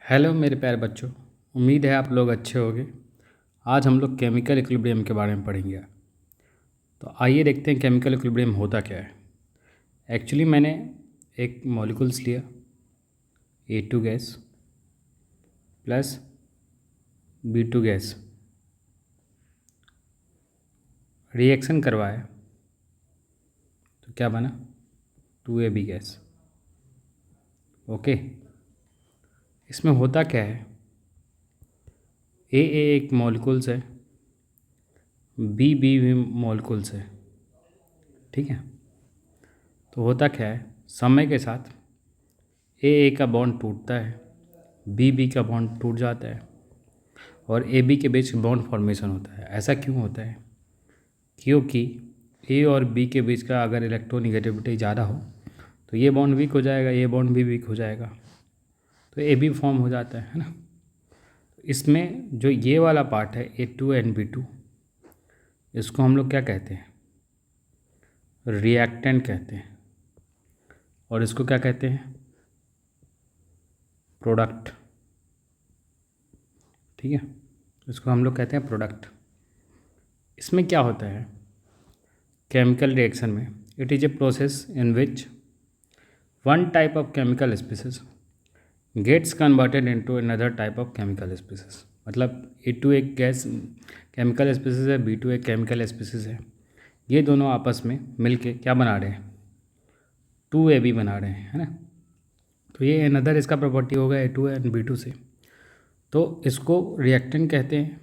Hello मेरे प्यारे बच्चों। उम्मीद है आप लोग अच्छे होंगे। आज हम लोग केमिकल इक्विलिब्रियम के बारे में पढ़ेंगे। तो आइए देखते हैं केमिकल इक्विलिब्रियम होता क्या है। एक्चुअली मैंने एक मॉलिक्यूल्स लिया A2 gas plus B2 gas, reaction करवाया तो क्या बना 2AB गैस। ओके, इसमें होता क्या है, ए एक मॉलिक्यूल्स है, बी मॉलिक्यूल्स है। ठीक है, तो होता क्या है, समय के साथ ए का बॉन्ड टूटता है, बी का बॉन्ड टूट जाता है और ए बी के बीच बॉन्ड फॉर्मेशन होता है। ऐसा क्यों होता है? क्योंकि ए और बी के बीच का अगर इलेक्ट्रोनिगेटिविटी ज़्यादा हो तो ये बॉन्ड वीक हो जाएगा, ये बॉन्ड भी वीक हो जाएगा, तो ए बी फॉर्म हो जाता है ना। इसमें जो ये वाला पार्ट है A2 एंड B2, इसको हम लोग क्या कहते हैं, रिएक्टेंट कहते हैं। और इसको क्या कहते हैं, प्रोडक्ट। ठीक है, इसको हम लोग कहते हैं प्रोडक्ट। इसमें क्या होता है, केमिकल रिएक्शन में it is a process in which one type of chemical species gets converted into another type of chemical species. मतलब A2 एक गैस केमिकल स्पीसीज है, B2 एक केमिकल स्पीसीज है। ये दोनों आपस में मिलके क्या बना रहे हैं, 2AB बना रहे हैं, है ना। तो ये अनदर इसका प्रॉपर्टी होगा A2 एंड B2 से। तो इसको रिएक्टेंट कहते हैं,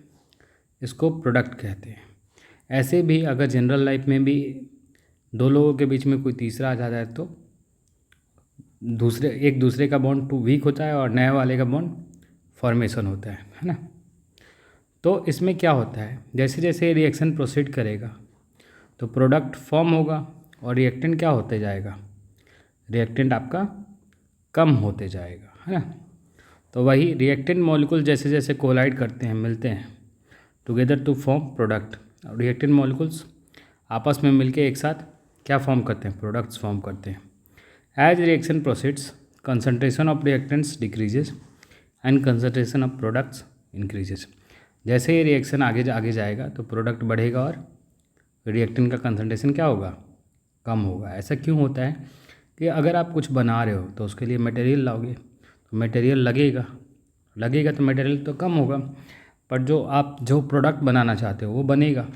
इसको प्रोडक्ट कहते हैं। ऐसे भी अगर जनरल लाइफ में भी दो लोगों के बीच में कोई तीसरा आ जाता है तो एक दूसरे का बॉन्ड टू वीक होता है और नए वाले का बॉन्ड फॉर्मेशन होता है ना। तो इसमें क्या होता है, जैसे जैसे रिएक्शन प्रोसीड करेगा तो प्रोडक्ट फॉर्म होगा और रिएक्टेंट क्या होते जाएगा, रिएक्टेंट आपका कम होते जाएगा, है ना। तो वही रिएक्टेंट मॉलिक्यूल जैसे जैसे कोलाइड करते हैं, मिलते हैं टुगेदर टू फॉर्म प्रोडक्ट। और रिएक्टेंट मॉलिक्यूल्स आपस में मिलके एक साथ क्या फॉर्म करते हैं, प्रोडक्ट्स फॉर्म करते हैं। As reaction proceeds concentration of reactants decreases and concentration of products increases. जैसे ही रिएक्शन आगे आगे जाएगा तो प्रोडक्ट बढ़ेगा और रिएक्टेंट का कंसंट्रेशन क्या होगा, कम होगा। ऐसा क्यों होता है कि अगर आप कुछ बना रहे हो तो उसके लिए मटेरियल लाओगे तो मटेरियल लगेगा तो मटेरियल तो कम होगा, पर जो आप जो प्रोडक्ट बनाना चाहते हो वो बनेगा।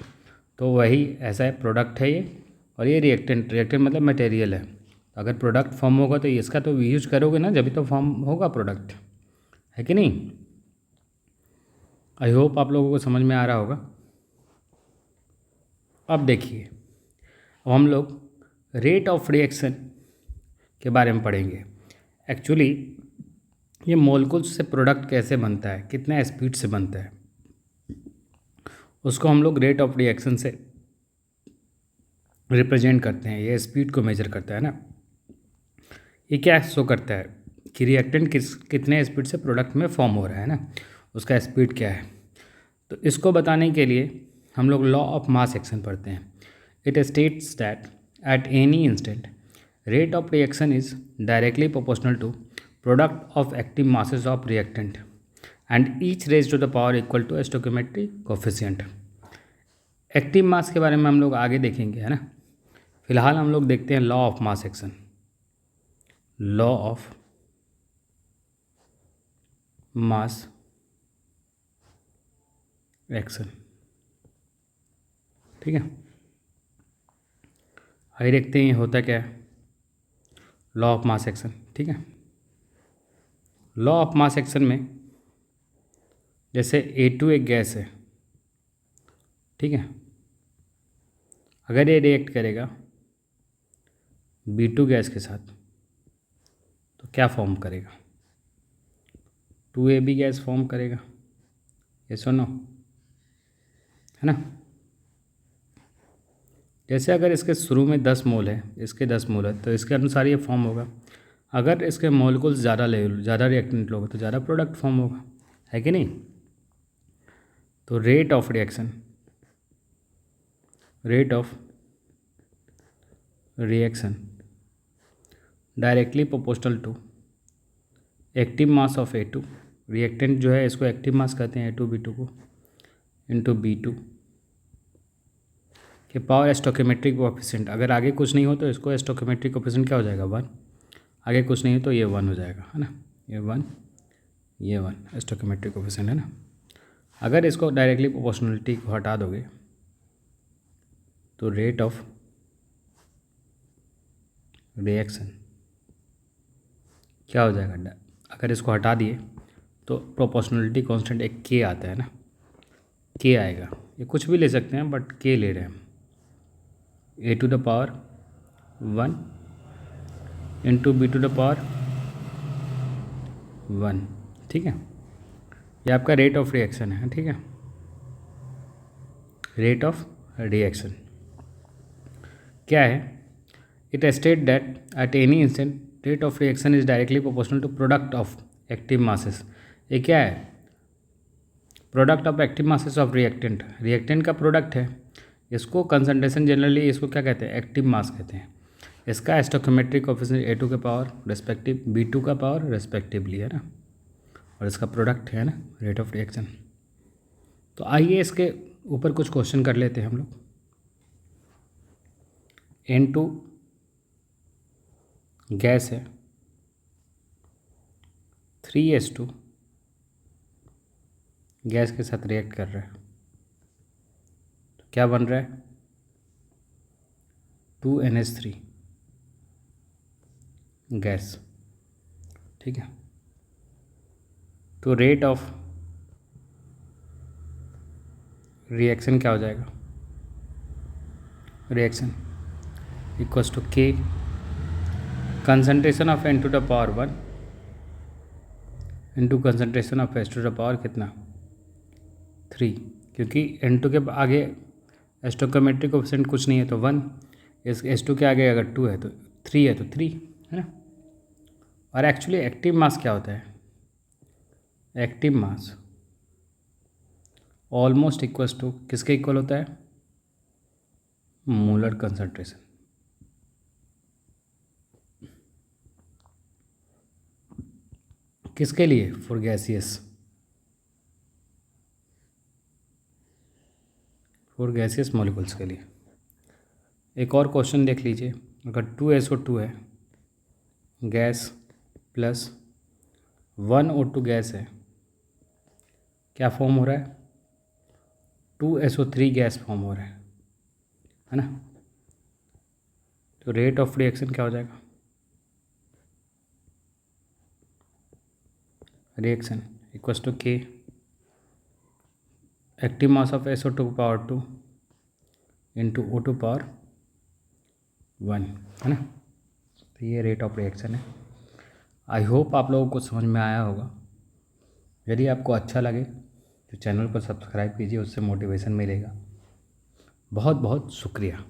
तो वही ऐसा है, प्रोडक्ट है ये और ये रिएक्टेंट मतलब मटेरियल है। अगर प्रोडक्ट फॉर्म होगा तो इसका तो यूज करोगे ना, जब तो फॉर्म होगा प्रोडक्ट, है कि नहीं। आई होप आप लोगों को समझ में आ रहा होगा। अब देखिए, अब हम लोग रेट ऑफ रिएक्शन के बारे में पढ़ेंगे। एक्चुअली ये मॉलिक्यूल्स से प्रोडक्ट कैसे बनता है, कितना स्पीड से बनता है, उसको हम लोग रेट ऑफ रिएक्शन से रिप्रेजेंट करते हैं। ये स्पीड को मेजर करता है ना। ये क्या शो करता है कि रिएक्टेंट कितने स्पीड से प्रोडक्ट में फॉर्म हो रहा है ना, उसका स्पीड क्या है। तो इसको बताने के लिए हम लोग लॉ ऑफ मास एक्शन पढ़ते हैं। It states that at any instant rate of reaction is directly proportional to product of active masses of reactant and each raise to the power equal to stoichiometric coefficient. Active mass के बारे में हम लोग आगे देखेंगे, है ना। फिलहाल हम लोग देखते हैं law of mass action. Law of mass action, ठीक है। आइए देखते हैं ये होता क्या है, लॉ ऑफ मास एक्शन। ठीक है, लॉ ऑफ मास एक्शन में जैसे A2 एक गैस है, ठीक है। अगर ये रिएक्ट करेगा B2 गैस के साथ तो क्या फॉर्म करेगा, 2AB गैस फॉर्म करेगा। ये सुनो, है ना। जैसे अगर इसके शुरू में 10 मोल है, इसके 10 मोल है, तो इसके अनुसार ये फॉर्म होगा। अगर इसके मॉलिक्यूल्स ज़्यादा रिएक्टेंट लोगे तो ज़्यादा प्रोडक्ट फॉर्म होगा, है कि नहीं। तो rate of reaction directly proportional to active mass of A2 reactant जो है इसको एक्टिव मास कहते हैं A2B2 को, इंटू B2 के पावर स्टोकियोमेट्रिक कोएफिशिएंट। अगर आगे कुछ नहीं हो तो इसको स्टोकियोमेट्रिक कोएफिशिएंट क्या हो जाएगा 1, आगे कुछ नहीं हो तो ये 1 हो जाएगा, है ना, ये 1 स्टोकियोमेट्रिक कोएफिशिएंट है ना। अगर इसको डायरेक्टली प्रोपोर्शनलिटी को हटा दोगे तो रेट ऑफ रिएक्शन क्या हो जाएगा, अगर इसको हटा दिए तो प्रोपोर्शनलिटी कांस्टेंट एक के आता है ना, के आएगा। ये कुछ भी ले सकते हैं बट के ले रहे हैं हम। A⁴ 1 इंटू B⁴ 1, ठीक है। ये आपका रेट ऑफ रिएक्शन है, ठीक है, रेट ऑफ रिएक्शन क्या है। It state that at any instant rate of reaction is directly proportional to product of active masses. ये क्या है, product of active masses of reactant, reactant का प्रोडक्ट है। इसको कंसंट्रेशन जनरली इसको क्या कहते हैं, एक्टिव मास कहते हैं। इसका स्टोकियोमेट्रिक कोएफिशिएंट A2 का पावर रेस्पेक्टिव B2 का पावर रेस्पेक्टिवली, है ना, और इसका प्रोडक्ट है ना रेट ऑफ रिएक्शन। तो आइए इसके ऊपर कुछ क्वेश्चन कर लेते हैं हम लोग। N2 गैस है, 3H2 गैस के साथ रिएक्ट कर रहा है, तो क्या बन रहा है 2NH3 गैस, ठीक है। तो रेट ऑफ रिएक्शन क्या हो जाएगा, reaction equals to K concentration of N⁴ 1 into concentration of H⁴ कितना 3, क्योंकि N2 के आगे स्टोकियोमेट्रिक कोएफिशिएंट कुछ नहीं है तो 1, इस H2 के आगे अगर 2 है तो 3 है तो 3, है ना। और एक्चुअली एक्टिव मास क्या होता है, active mass almost equals to किसके इक्वल होता है, मोलर कंसंट्रेशन। किसके लिए, for gaseous, for gaseous molecules के लिए। एक और क्वेश्चन देख लीजिए, अगर 2SO2 है गैस प्लस 1O2 गैस है, क्या फॉर्म हो रहा है 2SO3 गैस फॉर्म हो रहा है ना। तो रेट ऑफ रिएक्शन क्या हो जाएगा, reaction equals to K active mass of SO2 power 2 into O2 power 1, है ना। तो ये रेट ऑफ रिएक्शन है। आई होप आप लोगों को समझ में आया होगा। यदि आपको अच्छा लगे तो चैनल को सब्सक्राइब कीजिए, उससे मोटिवेशन मिलेगा। बहुत बहुत शुक्रिया।